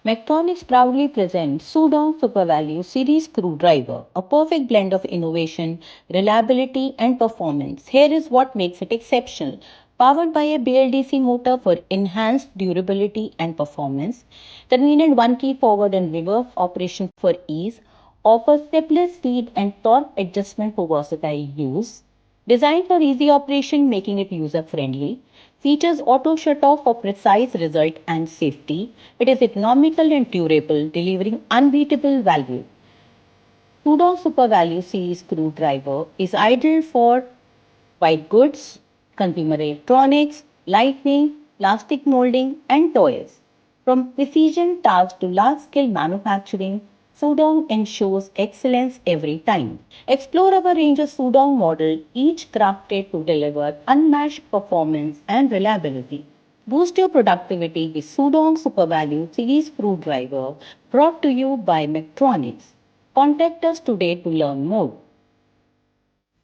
Mectronics proudly presents Sudong Super Value Series Screwdriver, a perfect blend of innovation, reliability, and performance. Here is what makes it exceptional. Powered by a BLDC motor for enhanced durability and performance, convenient one-key forward and reverse operation for ease, offers stepless speed and torque adjustment for versatile use, designed for easy operation, making it user-friendly. Features auto shut-off for precise result and safety. It is economical and durable, delivering unbeatable value. Sudong Super Value Series screwdriver is ideal for white goods, consumer electronics, lighting, plastic molding, and toys. From precision tasks to large-scale manufacturing, Sudong ensures excellence every time. Explore our range of Sudong models, each crafted to deliver unmatched performance and reliability. Boost your productivity with Sudong Super Value Series Screwdriver, brought to you by Mectronics. Contact us today to learn more.